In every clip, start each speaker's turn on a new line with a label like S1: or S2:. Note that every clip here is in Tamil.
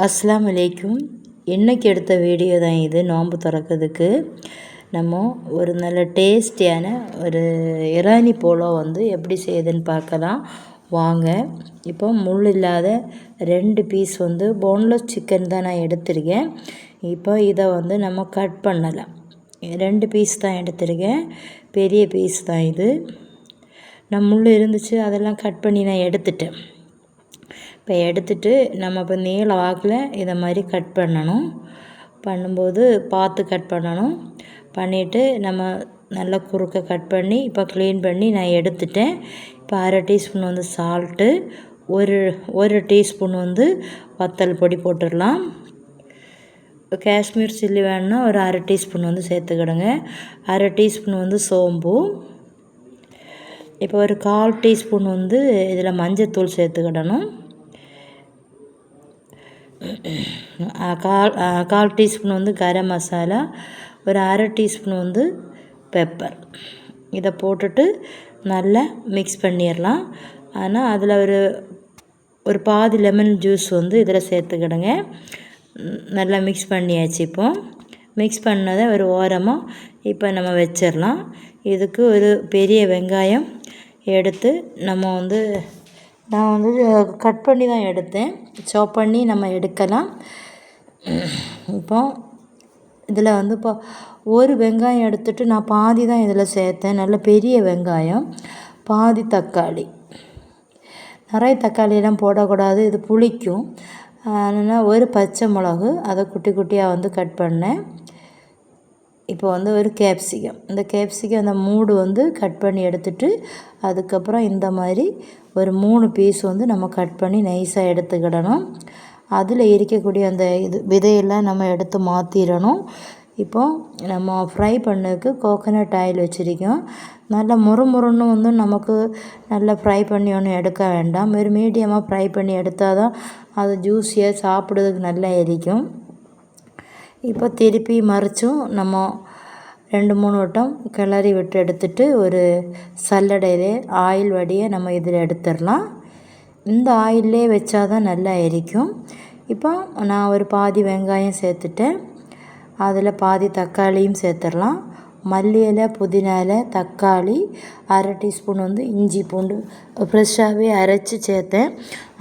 S1: அஸ்ஸலாமு அலைக்கும். இன்றைக்கி எடுத்த வீடியோ தான் இது. நோன்பு திறக்கிறதுக்கு நம்ம ஒரு நல்ல டேஸ்டியான ஒரு இரானி போலோ எப்படி செய்யுதுன்னு பார்க்கலாம் வாங்க. இப்போ முள் இல்லாத 2 பீஸ் போன்லெஸ் சிக்கன் தான் நான் எடுத்திருக்கேன். இப்போ இதை நம்ம கட் பண்ணலாம். 2 பீஸ் தான் எடுத்திருக்கேன், பெரிய பீஸ் தான் இது. நான் முள் இருந்துச்சு அதெல்லாம் கட் பண்ணி நான் எடுத்துட்டேன். இப்போ எடுத்துட்டு நம்ம இப்போ நீள வாக்கில் இதை மாதிரி கட் பண்ணணும். பண்ணும்போது பார்த்து கட் பண்ணணும். பண்ணிவிட்டு நம்ம நல்லா குறுக்க கட் பண்ணி இப்போ க்ளீன் பண்ணி நான் எடுத்துட்டேன். இப்போ 1/2 டீஸ்பூன் சால்ட்டு, ஒரு டீஸ்பூன் வத்தல் பொடி போட்டுடலாம். காஷ்மீர் சில்லி வேணுன்னா ஒரு 1/2 டீஸ்பூன் சேர்த்துக்கிடுங்க. 1/2 டீஸ்பூன் சோம்பு. இப்போ ஒரு 1/4 டீஸ்பூன் இதில் மஞ்சத்தூள் சேர்த்துக்கிடணும். 1/4 டீஸ்பூன் கரம் மசாலா, ஒரு 1/2 டீஸ்பூன் பெப்பர். இதை போட்டுட்டு நல்லா மிக்ஸ் பண்ணிடலாம். ஆனால் அதில் ஒரு பாதி லெமன் ஜூஸ் இதில் சேர்த்துக்கிடுங்க. நல்லா மிக்ஸ் பண்ணியாச்சு. இப்போ மிக்ஸ் பண்ணதை ஒரு ஓரமாக இப்போ நம்ம வச்சிடலாம். இதுக்கு ஒரு பெரிய வெங்காயம் எடுத்து நம்ம நான் கட் பண்ணி தான் எடுத்தேன். சாப் பண்ணி நம்ம எடுக்கலாம். இப்போ இதில் இப்போ ஒரு வெங்காயம் எடுத்துகிட்டு நான் பாதி தான் இதில் சேர்த்தேன். நல்ல பெரிய வெங்காயம், பாதி தக்காளி. நிறைய தக்காளியெல்லாம் போடக்கூடாது, இது புளிக்கும். அதனால் ஒரு பச்சை மிளகு, அதை குட்டி குட்டியாக கட் பண்ணேன். இப்போ ஒரு கேப்சிகம். இந்த கேப்சிகம் அந்த மூடு கட் பண்ணி எடுத்துட்டு அதுக்கப்புறம் இந்த மாதிரி ஒரு 3 பீஸ் நம்ம கட் பண்ணி நைஸாக எடுத்துக்கிடணும். அதில் இருக்கக்கூடிய அந்த விதையெல்லாம் நம்ம எடுத்து மாற்றிடணும். இப்போ நம்ம ஃப்ரை பண்ணதுக்கு கோகோனட் ஆயில் வச்சுருக்கோம். நல்லா முறுமுறுன்னு நமக்கு நல்லா ஃப்ரை பண்ணி ஒன்றும் எடுக்க வேண்டாம். ஒரு மீடியமாக ஃப்ரை பண்ணி எடுத்தால் தான் அது ஜூஸியாக சாப்பிட்றதுக்கு நல்லா இருக்கும். இப்போ திருப்பி மறிச்சும் நம்ம 2-3 வட்டம் கிளறி விட்டு எடுத்துட்டு ஒரு சல்லடையிலே ஆயில் வடியை நம்ம இதில் எடுத்துடலாம். இந்த ஆயிலே வச்சா தான் நல்லா இருக்கும். இப்போ நான் ஒரு பாதி வெங்காயம் சேர்த்துட்டேன். அதில் பாதி தக்காளியும் சேர்த்துடலாம். மல்லி இலை, புதினா இலை, தக்காளி, 1/2 டீஸ்பூன் இஞ்சி பூண்டு ஃப்ரெஷ்ஷாகவே அரைச்சி சேர்த்தேன்.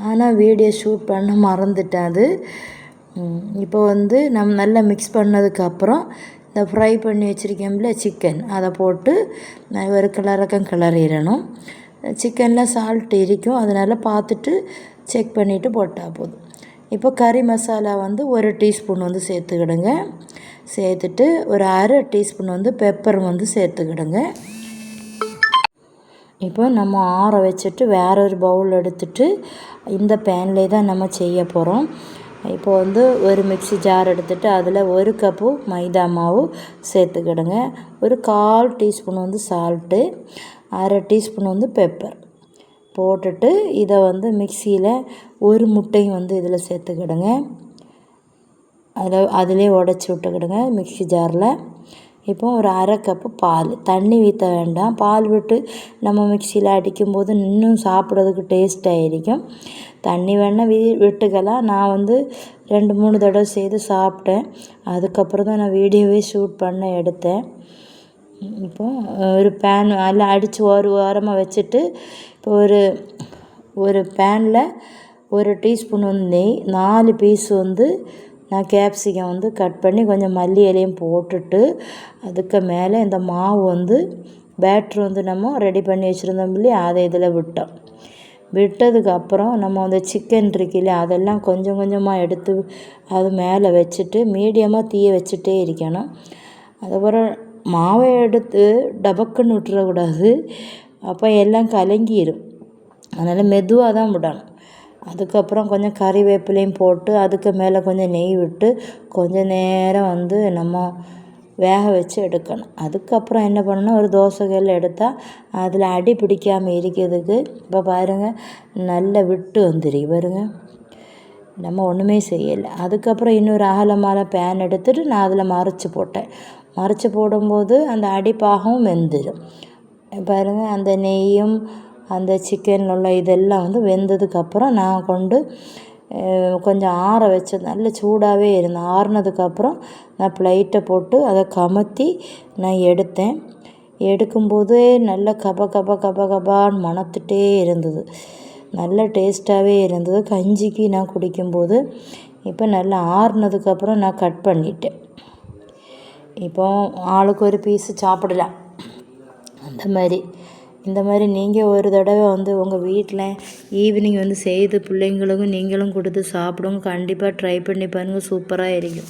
S1: ஆனால் வீடியோ ஷூட் பண்ண மறந்துட்டேன் அது. இப்போ நம்ம நல்லா மிக்ஸ் பண்ணதுக்கப்புறம் இந்த ஃப்ரை பண்ணி வச்சுருக்கோம்ல சிக்கன், அதை போட்டு ஒரு கிளறிடணும். சிக்கனில் சால்ட் இருக்கும், அதனால் பார்த்துட்டு செக் பண்ணிவிட்டு போட்டால் போதும். இப்போ கறி மசாலா ஒரு டீஸ்பூன் சேர்த்துக்கிடுங்க. சேர்த்துட்டு ஒரு 1/2 டீஸ்பூன் பெப்பர் சேர்த்துக்கிடுங்க. இப்போ நம்ம ஆற வச்சுட்டு வேறொரு பவுல் எடுத்துட்டு இந்த பேன்லேயே தான் நம்ம செய்ய போகிறோம். இப்போ ஒரு மிக்ஸி ஜார் எடுத்துகிட்டு அதில் 1 கப்பு மைதா மாவு சேர்த்துக்கிடுங்க. ஒரு 1/4 டீஸ்பூன் சால்ட்டு, 1/2 டீஸ்பூன் பெப்பர் போட்டுட்டு இதை மிக்சியில் ஒரு முட்டையும் இதில் சேர்த்துக்கிடுங்க. அதிலே உடச்சி விட்டுக்கிடுங்க மிக்ஸி ஜாரில். இப்போ ஒரு 1/2 கப்பு பால், தண்ணி ஊற்ற வேண்டாம். பால் விட்டு நம்ம மிக்சியில் அடிக்கும்போது இன்னும் சாப்பிட்றதுக்கு டேஸ்ட்டாக இருக்கும். தண்ணி வேணால் விட்டுக்கலாம். நான் 2-3 தடவை செய்து சாப்பிட்டேன். அதுக்கப்புறம் தான் நான் வீடியோவே ஷூட் பண்ண எடுத்தேன். இப்போ ஒரு பேன் அதில் அடித்து ஒரு வாரமாக வச்சுட்டு இப்போ ஒரு பேனில் 1 டீஸ்பூன் நெய், 4 பீஸ் நான் கேப்சிகம் கட் பண்ணி கொஞ்சம் மல்லி இலையும் போட்டுட்டு அதுக்கு மேலே இந்த மாவு பேட்ரு நம்ம ரெடி பண்ணி வச்சுருந்தோம் இல்லையா, அதை இதில் விட்டதுக்கப்புறம் நம்ம சிக்கன் இருக்குல்ல, அதெல்லாம் கொஞ்சம் கொஞ்சமாக எடுத்து அது மேலே வச்சுட்டு மீடியமாக தீயை வச்சுட்டே இருக்கணும். அதுக்கப்புறம் மாவை எடுத்து டபக்குன்னு விட்டுறக்கூடாது, அப்போ எல்லாம் கலங்கிடும். அதனால் மெதுவாக தான் விடணும். அதுக்கப்புறம் கொஞ்சம் கறிவேப்பிலையும் போட்டு அதுக்கு மேலே கொஞ்சம் நெய் விட்டு கொஞ்சம் நேரம் நம்ம வேக வச்சு எடுக்கணும். அதுக்கப்புறம் என்ன பண்ணணும், ஒரு தோசைக்கல் எடுத்தால் அதில் அடி பிடிக்காமல் இருக்கிறதுக்கு இப்போ பாருங்கள் நல்லா விட்டு வந்துருக்கு பாருங்கள். நம்ம ஒன்றுமே செய்யலை. அதுக்கப்புறம் இன்னொரு அகலமான பேன் எடுத்துகிட்டு நான் அதில் மறைச்சி போட்டேன். மறைச்சி போடும்போது அந்த அடிப்பாகவும் வெந்துடும் பாருங்கள். அந்த நெய்யும் அந்த சிக்கனில் உள்ள இதெல்லாம் வெந்ததுக்கப்புறம் நான் கொண்டு கொஞ்சம் ஆற வச்சு நல்ல சூடாகவே இருந்தேன். ஆறுனதுக்கப்புறம் நான் ப்ளைட்டை போட்டு அதை கமத்தி நான் எடுத்தேன். எடுக்கும்போதே நல்ல கபான்னு மணத்துட்டே இருந்தது. நல்ல டேஸ்ட்டாகவே இருந்தது. கஞ்சிக்கு நான் குடிக்கும்போது இப்போ நல்லா ஆறுனதுக்கப்புறம் நான் கட் பண்ணிட்டேன். இப்போ ஆளுக்கு ஒரு பீஸு சாப்பிடலாம். இந்த மாதிரி நீங்கள் ஒரு தடவை வந்து உங்கள் வீட்டில் ஈவினிங் வந்து செய்து பிள்ளைங்களுக்கும் நீங்களும் கொடுத்து சாப்பிடுங்க. கண்டிப்பாக ட்ரை பண்ணி பாருங்கள், சூப்பராக இருக்கும்.